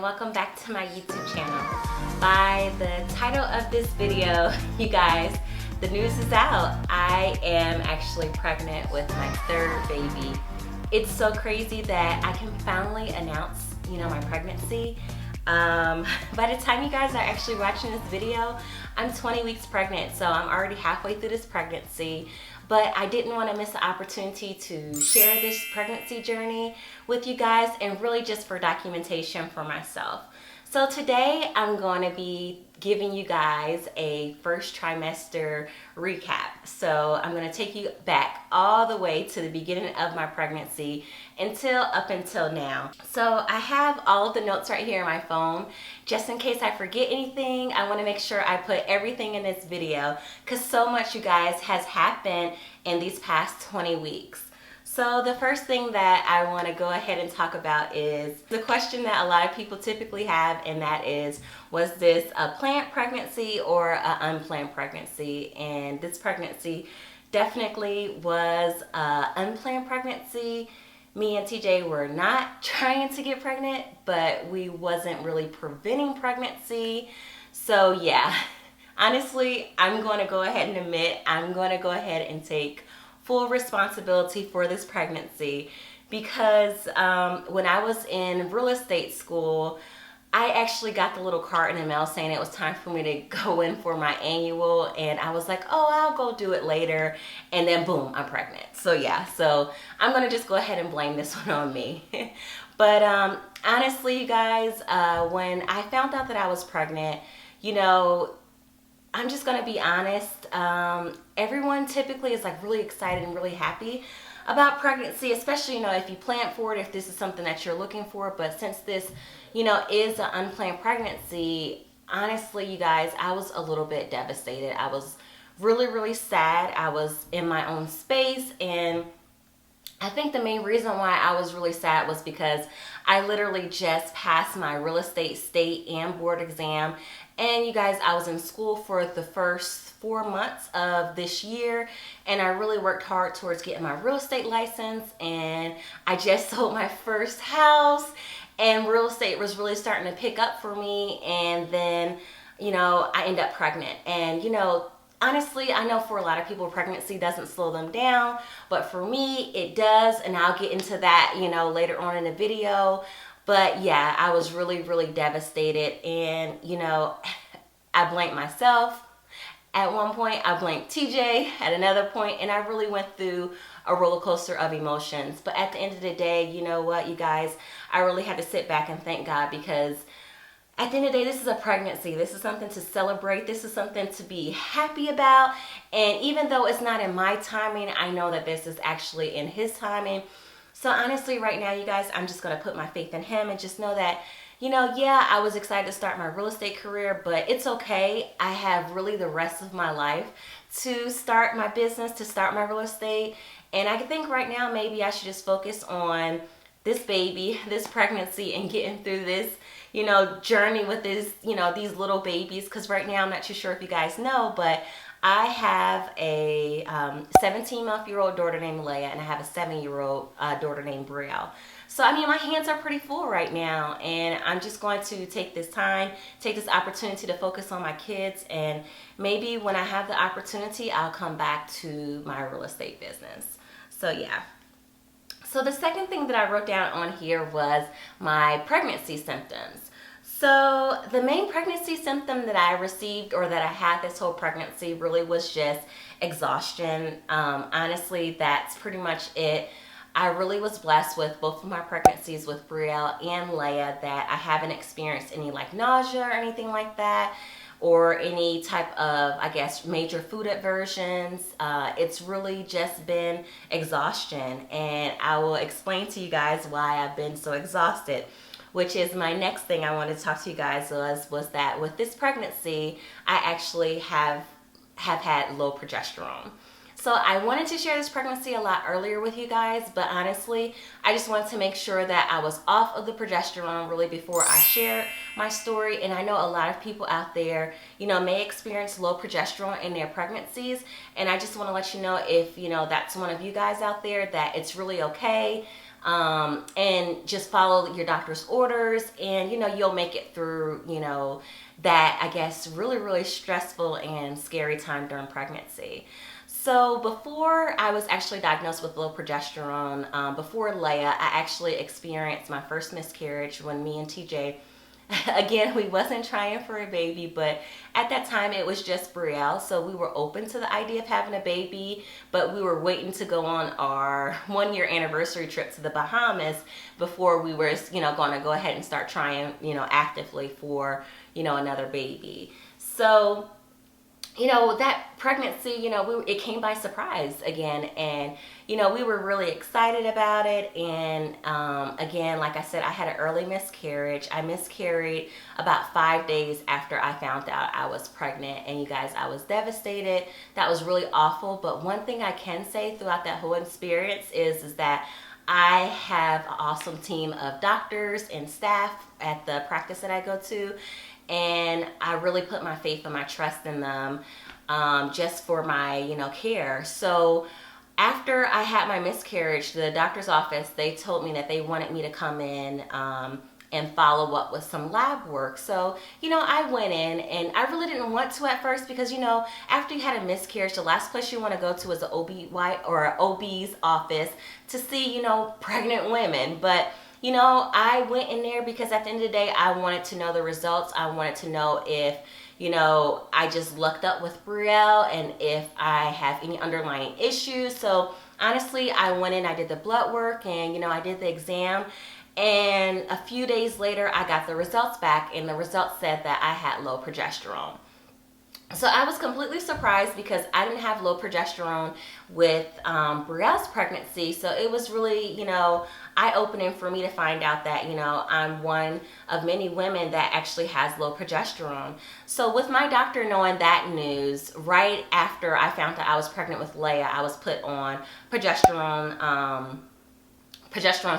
welcome back to my YouTube channel. By the title of this video, you guys, the news is out. I am actually pregnant with my third baby. It's so crazy that I can finally announce, my pregnancy. By the time you guys are actually watching this video, I'm 20 weeks pregnant, so I'm already halfway through this pregnancy. But I didn't want to miss the opportunity to share this pregnancy journey with you guys, and really just for documentation for myself. So today I'm going to be giving you guys a first trimester recap. So I'm going to take you back all the way to the beginning of my pregnancy up until now. So I have all of the notes right here on my phone. Just in case I forget anything, I want to make sure I put everything in this video because so much, you guys, has happened in these past 20 weeks. So the first thing that I want to go ahead and talk about is the question that a lot of people typically have, and that is, was this a planned pregnancy or an unplanned pregnancy? And this pregnancy definitely was an unplanned pregnancy. Me and TJ were not trying to get pregnant, but we wasn't really preventing pregnancy. So yeah, honestly, I'm going to go ahead and admit, I'm going to go ahead and take full responsibility for this pregnancy because when I was in real estate school, I actually got the little card in the mail saying it was time for me to go in for my annual, and I was like, oh, I'll go do it later, and then boom, I'm pregnant. So yeah, so I'm gonna just go ahead and blame this one on me. But honestly, you guys, when I found out that I was pregnant, I'm just gonna be honest, everyone typically is like really excited and really happy about pregnancy, especially, if you plan for it, if this is something that you're looking for. But since this, is an unplanned pregnancy, honestly, you guys, I was a little bit devastated. I was really, really sad. I was in my own space, and I think the main reason why I was really sad was because I literally just passed my real estate state and board exam. And you guys, I was in school for the first 4 months of this year, and I really worked hard towards getting my real estate license, and I just sold my first house, and real estate was really starting to pick up for me. And then, I ended up pregnant. And, honestly, I know for a lot of people, pregnancy doesn't slow them down, but for me, it does, and I'll get into that, later on in the video. But yeah, I was really, really devastated, and, I blamed myself. At one point, I blamed TJ at another point, and I really went through a roller coaster of emotions. But at the end of the day, you know what, you guys, I really had to sit back and thank God, because at the end of the day, this is a pregnancy. This is something to celebrate. This is something to be happy about. And even though it's not in my timing, I know that this is actually in His timing. So honestly, right now, you guys, I'm just going to put my faith in Him and just know that, yeah, I was excited to start my real estate career, but it's okay. I have really the rest of my life to start my business, to start my real estate. And I think right now, maybe I should just focus on this baby, this pregnancy, and getting through this, journey with this, these little babies. Because right now, I'm not too sure if you guys know, but I have a 17-month-old daughter named Leia, and I have a 7-year-old daughter named Brielle. So, my hands are pretty full right now, and I'm just going to take this opportunity to focus on my kids, and maybe when I have the opportunity, I'll come back to my real estate business. So, yeah. So, the second thing that I wrote down on here was my pregnancy symptoms. So the main pregnancy symptom that I received, or that I had this whole pregnancy, really was just exhaustion. Honestly, that's pretty much it. I really was blessed with both of my pregnancies with Brielle and Leia that I haven't experienced any nausea or anything like that, or any type of, major food aversions. It's really just been exhaustion, and I will explain to you guys why I've been so exhausted, which is my next thing I wanted to talk to you guys was that with this pregnancy, I actually have had low progesterone. So I wanted to share this pregnancy a lot earlier with you guys, but honestly, I just wanted to make sure that I was off of the progesterone really before I shared my story. And I know a lot of people out there, may experience low progesterone in their pregnancies. And I just want to let you know, if, that's one of you guys out there, that it's really okay. and just follow your doctor's orders, and you'll make it through that, I guess, really, really stressful and scary time during pregnancy. So before I was actually diagnosed with low progesterone, before Leia, I actually experienced my first miscarriage when me and TJ, again, we wasn't trying for a baby, but at that time it was just Brielle. So we were open to the idea of having a baby, but we were waiting to go on our 1-year anniversary trip to the Bahamas before we were, going to go ahead and start trying, actively for, another baby. So that pregnancy, it came by surprise again. And, we were really excited about it. And, again, like I said, I had an early miscarriage. I miscarried about 5 days after I found out I was pregnant. And you guys, I was devastated. That was really awful. But one thing I can say throughout that whole experience is that I have an awesome team of doctors and staff at the practice that I go to. And I really put my faith and my trust in them, just for my, care. So after I had my miscarriage, the doctor's office, they told me that they wanted me to come in and follow up with some lab work. So, I went in, and I really didn't want to at first because, after you had a miscarriage, the last place you want to go to is an OB's office to see, pregnant women. But I went in there because at the end of the day, I wanted to know the results. I wanted to know if, I just lucked up with Brielle and if I have any underlying issues. So honestly, I went in, I did the blood work, and, I did the exam. And a few days later, I got the results back, and the results said that I had low progesterone. So I was completely surprised because I didn't have low progesterone with Brielle's pregnancy. So it was really, eye-opening for me to find out that, I'm one of many women that actually has low progesterone. So with my doctor knowing that news, right after I found out I was pregnant with Leia, I was put on progesterone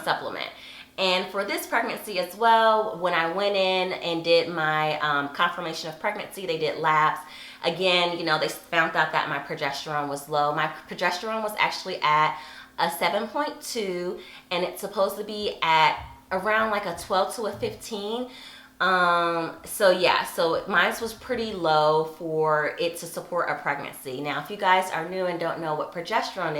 supplement. And for this pregnancy as well, when I went in and did my confirmation of pregnancy, they did labs. Again, they found out that my progesterone was low. My progesterone was actually at a 7.2, and it's supposed to be at around like a 12 to a 15. So mine was pretty low for it to support a pregnancy. Now, if you guys are new and don't know what progesterone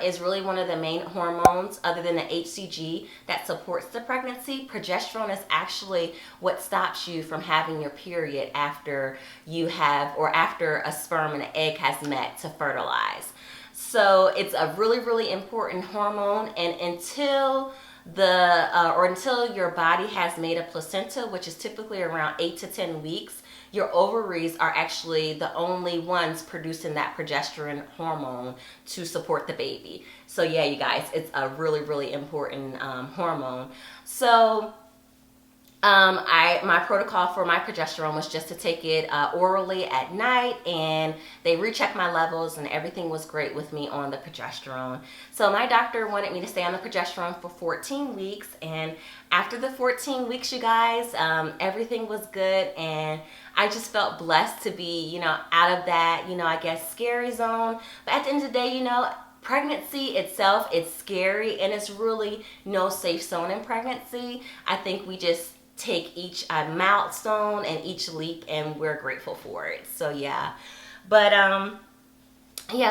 is really one of the main hormones other than the HCG that supports the pregnancy. Progesterone is actually what stops you from having your period after you have, or after a sperm and an egg has met to fertilize. So it's a really, really important hormone, and until your body has made a placenta, which is typically around 8 to 10 weeks, your ovaries are actually the only ones producing that progesterone hormone to support the baby. So yeah, you guys, it's a really, really important hormone. So my protocol for my progesterone was just to take it orally at night, and they rechecked my levels, and everything was great with me on the progesterone. So my doctor wanted me to stay on the progesterone for 14 weeks, and after the 14 weeks, you guys, everything was good, and I just felt blessed to be, out of that, I guess, scary zone. But at the end of the day, pregnancy itself, it's scary, and it's really no safe zone in pregnancy. I think we just take each milestone and each leap, and we're grateful for it. So yeah, but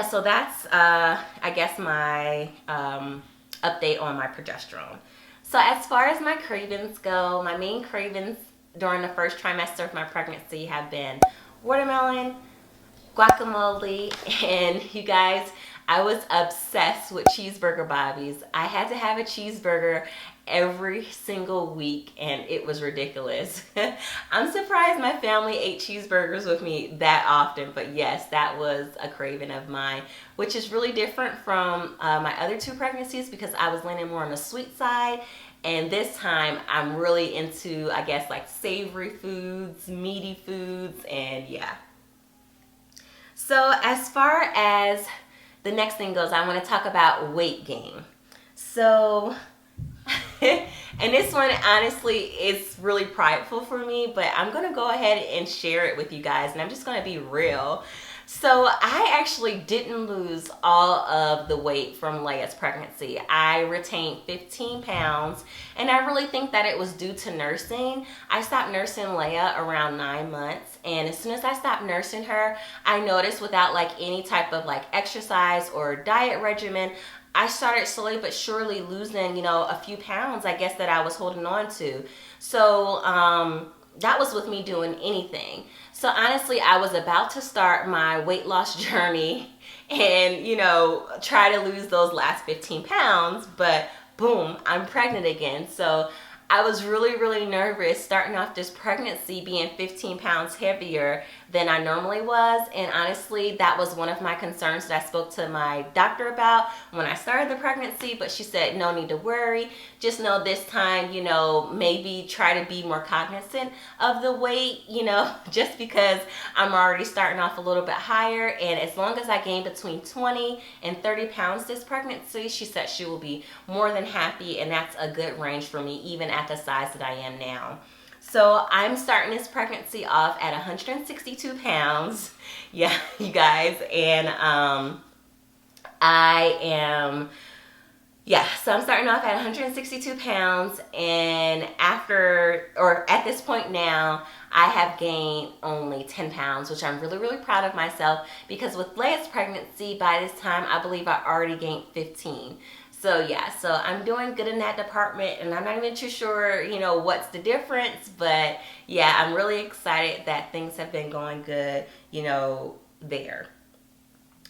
so that's I guess my update on my progesterone. So as far as my cravings go, my main cravings during the first trimester of my pregnancy have been watermelon, guacamole, and you guys, I was obsessed with cheeseburger bobbies. I had to have a cheeseburger every single week, and it was ridiculous. I'm surprised my family ate cheeseburgers with me that often, but yes, that was a craving of mine, which is really different from my other two pregnancies because I was leaning more on the sweet side, and this time I'm really into, I guess, like savory foods, meaty foods, and yeah. So as far as the next thing goes, I want to talk about weight gain. So, and this one, honestly, is really prideful for me, but I'm going to go ahead and share it with you guys, and I'm just going to be real. So I actually didn't lose all of the weight from Leia's pregnancy. I retained 15 pounds, and I really think that it was due to nursing. I stopped nursing Leia around 9 months, and as soon as I stopped nursing her, I noticed without like any type of like exercise or diet regimen, I started slowly but surely losing, a few pounds, I guess, that I was holding on to. So that was with me doing anything. So honestly, I was about to start my weight loss journey and, try to lose those last 15 pounds, but boom, I'm pregnant again. So I was really, really nervous starting off this pregnancy being 15 pounds heavier than I normally was. And honestly, that was one of my concerns that I spoke to my doctor about when I started the pregnancy. But she said, no need to worry. Just know this time, maybe try to be more cognizant of the weight, just because I'm already starting off a little bit higher. And as long as I gain between 20 and 30 pounds this pregnancy, she said she will be more than happy. And that's a good range for me, even at the size that I am now. So I'm starting this pregnancy off at 162 pounds. Yeah, you guys. And so I'm starting off at 162 pounds. And at this point now, I have gained only 10 pounds, which I'm really, really proud of myself, because with Leia's pregnancy, by this time, I believe I already gained 15. So I'm doing good in that department, and I'm not even too sure, what's the difference, but yeah, I'm really excited that things have been going good, there.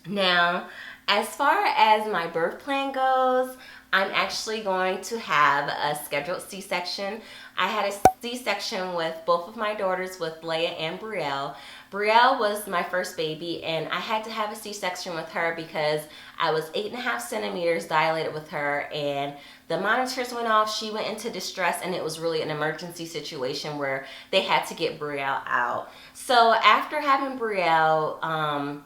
Now, as far as my birth plan goes, I'm actually going to have a scheduled C-section. I had a C-section with both of my daughters, with Leia and Brielle. Brielle was my first baby, and I had to have a C-section with her because I was 8.5 centimeters dilated with her, and the monitors went off. She went into distress, and it was really an emergency situation where they had to get Brielle out. So after having Brielle,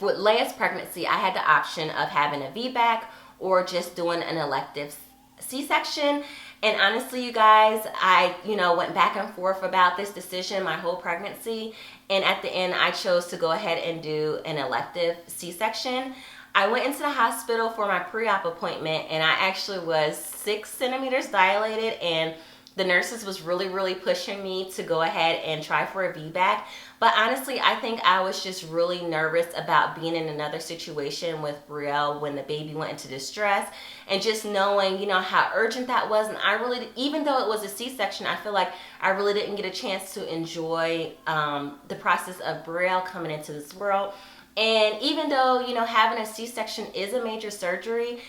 with Leia's pregnancy, I had the option of having a VBAC or just doing an elective C-section. And honestly, you guys, I, went back and forth about this decision my whole pregnancy. And at the end, I chose to go ahead and do an elective C-section. I went into the hospital for my pre-op appointment, and I actually was 6 centimeters dilated, and the nurses was really, really pushing me to go ahead and try for a VBAC. But honestly, I think I was just really nervous about being in another situation with Brielle when the baby went into distress, and just knowing, how urgent that was. And I really, even though it was a C-section, I feel like I really didn't get a chance to enjoy the process of Brielle coming into this world. And even though, having a C-section is a major surgery,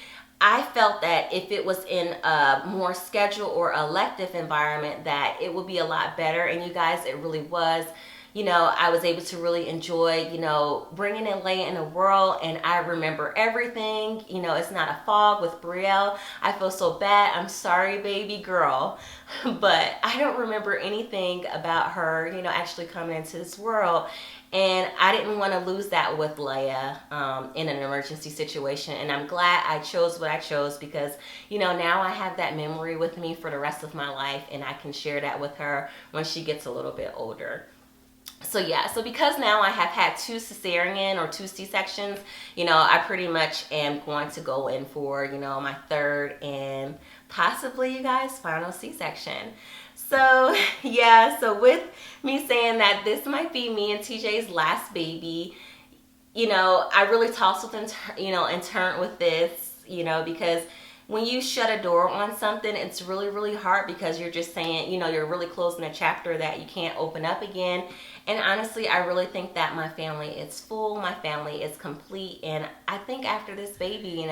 I felt that if it was in a more scheduled or elective environment, that it would be a lot better. And you guys, it really was. I was able to really enjoy, bringing in Leia in the world, and I remember everything. It's not a fog with Brielle. I feel so bad. I'm sorry, baby girl. But I don't remember anything about her, actually coming into this world. And I didn't want to lose that with Leia in an emergency situation. And I'm glad I chose what I chose, because, now I have that memory with me for the rest of my life, and I can share that with her when she gets a little bit older. So because now I have had 2 cesarean or 2 C-sections, I pretty much am going to go in for, my 3rd and possibly, you guys, final C-section. So with me saying that this might be me and TJ's last baby, I really tossed and turned with this, because when you shut a door on something, it's really, really hard, because you're just saying, you're really closing a chapter that you can't open up again. And honestly, I really think that my family is full, my family is complete, and I think after this baby,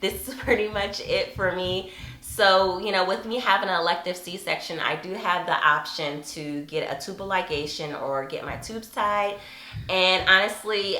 this is pretty much it for me. So, with me having an elective C-section, I do have the option to get a tubal ligation or get my tubes tied. And honestly,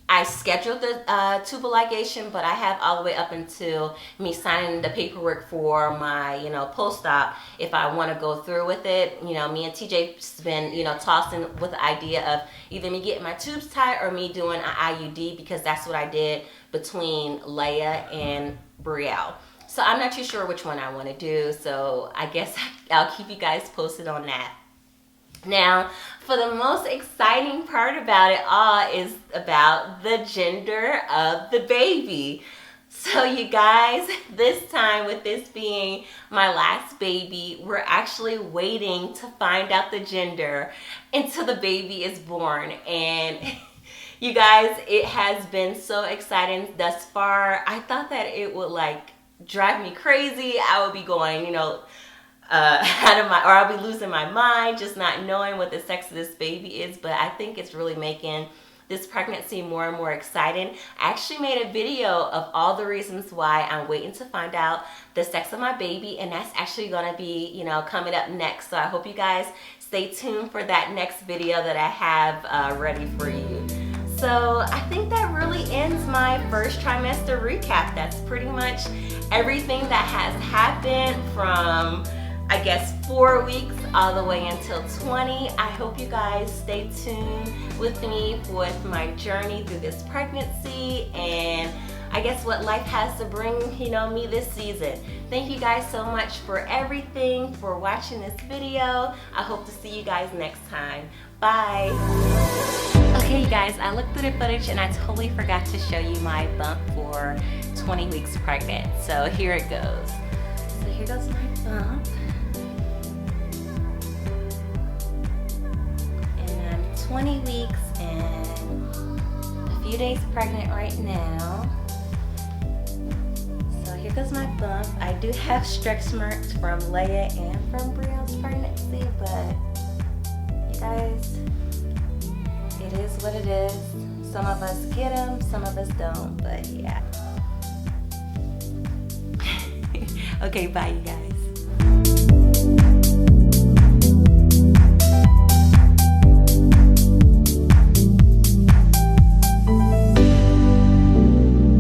I scheduled the tubal ligation, but I have all the way up until me signing the paperwork for my, post-op, if I want to go through with it. Me and TJ's been, tossing with the idea of either me getting my tubes tied or me doing an IUD, because that's what I did between Leia and Brielle. So I'm not too sure which one I want to do. So I guess I'll keep you guys posted on that. Now, for the most exciting part about it all is about the gender of the baby. So you guys, this time with this being my last baby, we're actually waiting to find out the gender until the baby is born. And you guys, it has been so exciting thus far. I thought that it would like drive me crazy. I would be going, out of my, or I'll be losing my mind just not knowing what the sex of this baby is. But I think it's really making this pregnancy more and more exciting. I actually made a video of all the reasons why I'm waiting to find out the sex of my baby, and that's actually gonna be, coming up next. So I hope you guys stay tuned for that next video that I have ready for you. So I think that really ends my first trimester recap. That's pretty much everything that has happened from, I guess, 4 weeks all the way until 20. I hope you guys stay tuned with me with my journey through this pregnancy and I guess what life has to bring, me this season. Thank you guys so much for everything, for watching this video. I hope to see you guys next time. Bye. Okay, you guys, I looked through the footage and I totally forgot to show you my bump for 20 weeks pregnant. So here it goes. So here goes my bump. And I'm 20 weeks and a few days pregnant right now. So here goes my bump. I do have stretch marks from Leia and from Brielle's pregnancy, but you guys, it is what it is. Some of us get them, some of us don't, but yeah. Okay, bye you guys.